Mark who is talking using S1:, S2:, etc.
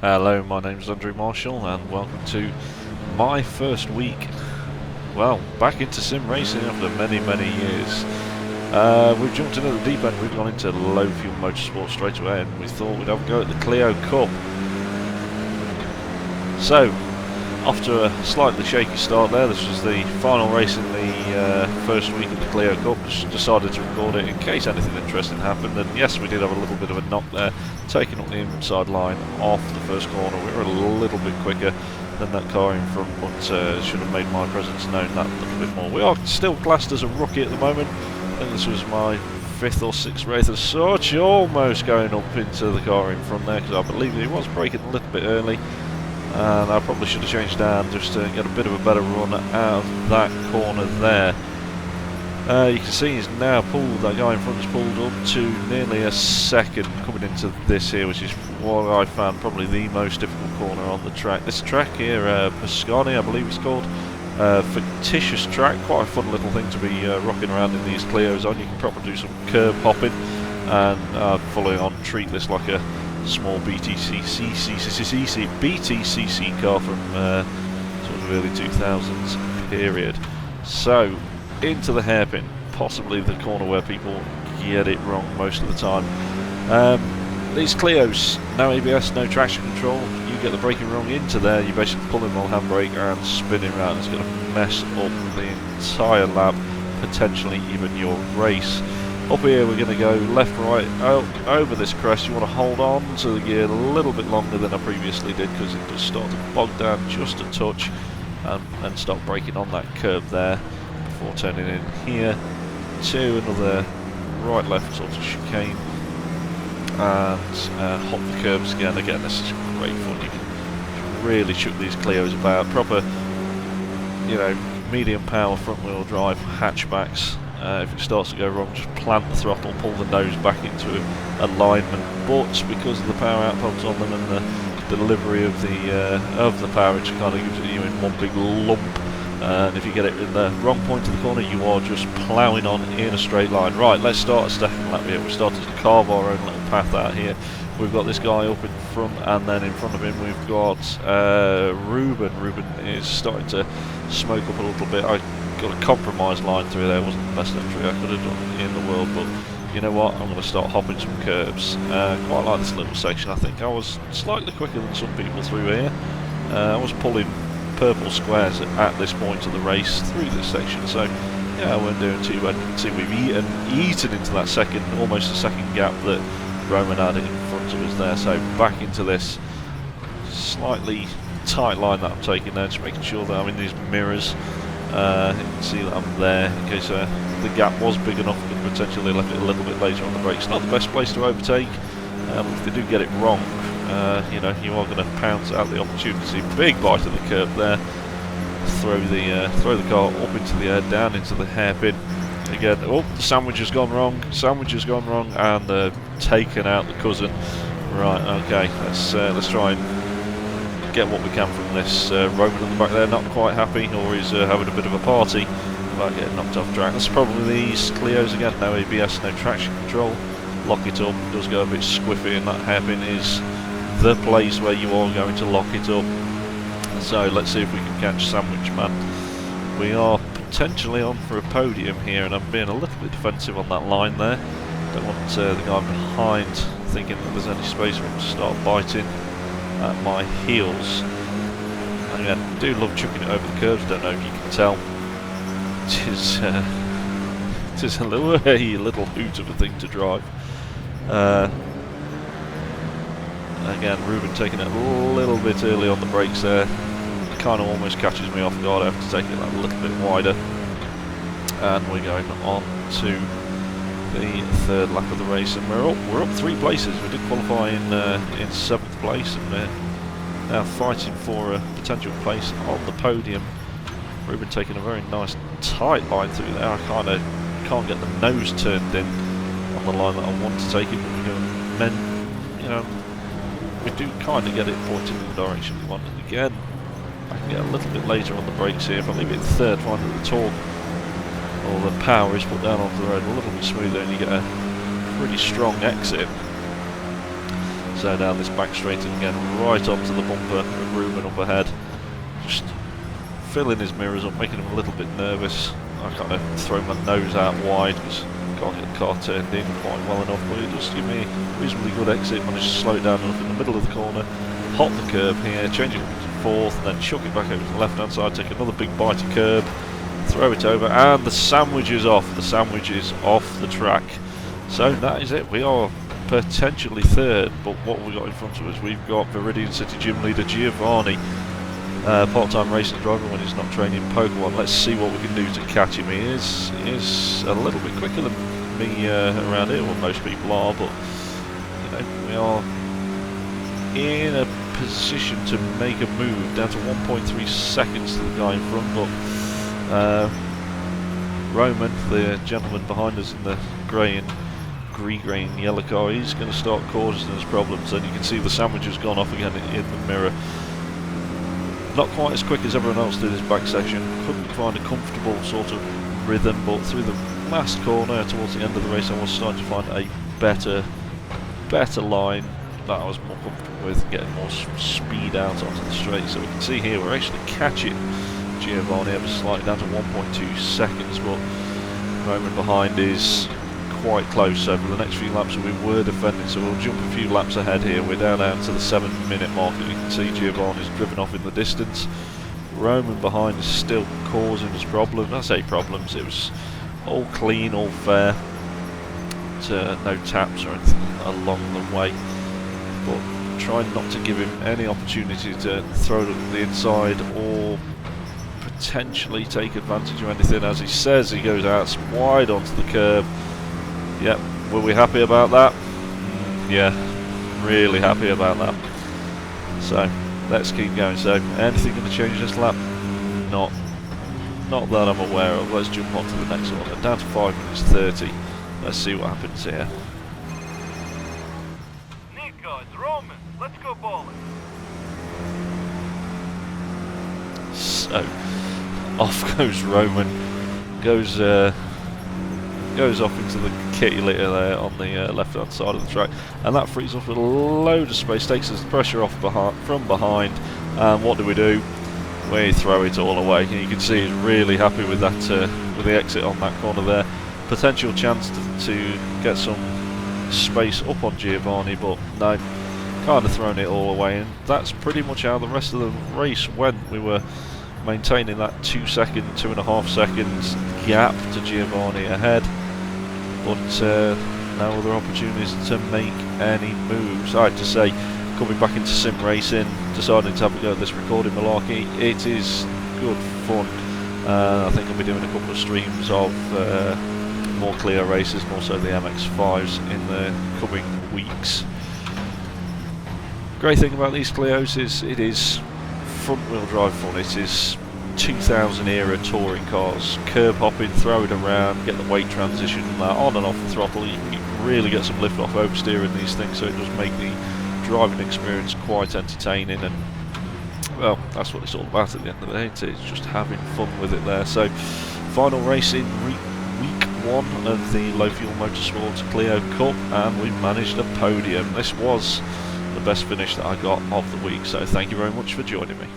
S1: Hello, my name's Andrew Marshall and welcome to my first week, well, back into sim racing after many years. We've jumped into the deep end, we've gone into low fuel motorsport straight away and we thought we'd have a go at the Clio Cup. So, after a slightly shaky start there, this was the final race in the first week of the Clio Cup. Just decided to record it in case anything interesting happened, and yes, we did have a little bit of a knock there, taking up the inside line off the first corner. We were a little bit quicker than that car in front, but should have made my presence known that a little bit more. We are still classed as a rookie at the moment. I think this was my 5th or 6th race as such, almost going up into the car in front there, because I believe he was braking a little bit early. And I probably should have changed down just to get a bit of a better run out of that corner there. You can see he's now pulled, that guy in front has pulled up to nearly a second coming into this here, which is what I found probably the most difficult corner on the track. This track here, Pascani I believe it's called, fictitious track, quite a fun little thing to be rocking around in these Clios on. You can probably do some curb hopping and following on treat this like a small BTCC car from sort of early 2000s period. So into the hairpin, possibly the corner where people get it wrong most of the time. These Clios, no ABS, no traction control. You get the braking wrong into there, you basically pulling on handbrake and spinning around. It's going to mess up the entire lap, potentially even your race. Up here we're going to go left, right, over this crest. You want to hold on to the gear a little bit longer than I previously did, because it does start to bog down just a touch and start braking on that curve there before turning in here to another right left sort of chicane and hop the curbs again. Again, this is great fun. You can really chuck these Clios about. Proper, you know, medium power front wheel drive hatchbacks. If it starts to go wrong, just plant the throttle, pull the nose back into alignment. But because of the power outputs on them and the delivery of the power, it just kind of gives it you in one big lump. And if you get it in the wrong point of the corner, you are just ploughing on in a straight line. Right, let's start a second lap here. We're starting to carve our own little path out here. We've got this guy up in front, and then in front of him we've got Ruben. Ruben is starting to smoke up a little bit. I got a compromise line through there. Wasn't the best entry I could have done in the world, but you know what, I'm going to start hopping some curbs. Quite like this little section. I think I was slightly quicker than some people through here. I was pulling purple squares at this point of the race through this section, so yeah, I weren't doing too bad. You can see we've eaten into that second, almost a second gap that Roman had in front of us there. So back into this slightly tight line that I'm taking there, just making sure that I'm in these mirrors. You can see that I'm there in case the gap was big enough. I could potentially left it a little bit later on the brakes. Not the best place to overtake. If they do get it wrong, you know, you are going to pounce out the opportunity. Big bite of the curb there. Throw the car up into the air, down into the hairpin. Again, oh, the sandwich has gone wrong. Sandwich has gone wrong, and taken out the cousin. Right, okay, let's try and get what we can from this. Roman at the back there, not quite happy, or he's having a bit of a party about getting knocked off track. That's probably these Clios again. No ABS, no traction control. Lock it up. It does go a bit squiffy, and that hairpin is the place where you are going to lock it up. So let's see if we can catch Sandwich Man. We are potentially on for a podium here, and I'm being a little bit defensive on that line there. Don't want the guy behind thinking that there's any space for him to start biting at my heels. And again, I do love chucking it over the curves. Don't know if you can tell. It is a little hoot of a thing to drive. Again, Ruben taking it a little bit early on the brakes there. Kind of almost catches me off guard. I have to take it a little bit wider. And we're going on to the third lap of the race, and we're up 3 places. We did qualify in 7th place, and we're now fighting for a potential place on the podium. Ruben taking a very nice tight line through there. I kind of can't get the nose turned in on the line that I want to take it, but you know, we do kind of get it pointed in the direction we want. And again, I can get a little bit later on the brakes here. If I leave it third, find that the torque or the power is put down onto the road a little bit smoother, and you get a pretty strong exit. So down this back straight and again, right onto the bumper of Ruben up ahead. Just filling his mirrors up, making him a little bit nervous. I kind of throw my nose out wide because I can't get the car turned in quite well enough, but it does give me a reasonably good exit. Managed to slow it down enough in the middle of the corner, hop the curb here, change it to fourth, and then chuck it back over to the left hand side, take another big bitey curb, throw it over, and the sandwich is off. The sandwich is off the track. So that is it. We are potentially third, but what we got in front of us, we've got Viridian City gym leader Giovanni, part-time racing driver when he's not training Pokemon. Let's see what we can do to catch him. He is a little bit quicker than me around here, well most people are, but you know, we are in a position to make a move down to 1.3 seconds to the guy in front, but Roman, the gentleman behind us in the grey and yellow car, he's going to start causing us problems, and you can see the sandwich has gone off again in the mirror. Not quite as quick as everyone else did his back section, couldn't find a comfortable sort of rhythm, but through the last corner towards the end of the race I was starting to find a better line that I was more comfortable with, getting more speed out onto the straight. So we can see here we're actually catching Giovanni ever slightly down to 1.2 seconds, but Roman behind is quite close. So for the next few laps we were defending, so we'll jump a few laps ahead here. We're down to the 7-minute mark, and you can see Giovanni's driven off in the distance. Roman behind is still causing us problems. I say problems, it was all clean, all fair, no taps or anything along the way, but trying not to give him any opportunity to throw it at the inside or potentially take advantage of anything. As he says, he goes out wide onto the curb. Yep, were we happy about that? Yeah, really happy about that. So let's keep going. So anything going to change this lap? Not that I'm aware of. Let's jump on to the next one. And down to 5 minutes 30. Let's see what happens here.
S2: Nico, it's Roman. Let's go bowling.
S1: So off goes Roman. Goes off into the kitty litter there on the left hand side of the track, and that frees up a load of space, takes us the pressure off from behind, and what do? We throw it all away. And you can see he's really happy with that, with the exit on that corner there. Potential chance to get some space up on Giovanni, but no, kind of thrown it all away, and that's pretty much how the rest of the race went. We were maintaining that 2.5 seconds gap to Giovanni ahead, but no other opportunities to make any moves. I have to say, coming back into sim racing, deciding to have a go at this recording malarkey, it is good fun. I think I'll be doing a couple of streams of more Clio races, and also the MX-5s in the coming weeks. Great thing about these Clios is it is front wheel drive fun. It is 2000 era touring cars, curb hopping, throw it around, get the weight transition on and off the throttle. You can really get some lift off oversteer in these things, so it does make the driving experience quite entertaining, and well, that's what it's all about at the end of the day. It's just having fun with it there. So final race in week 1 of the Low Fuel Motorsports Clio Cup, and we managed a podium. This was the best finish that I got of the week, so thank you very much for joining me.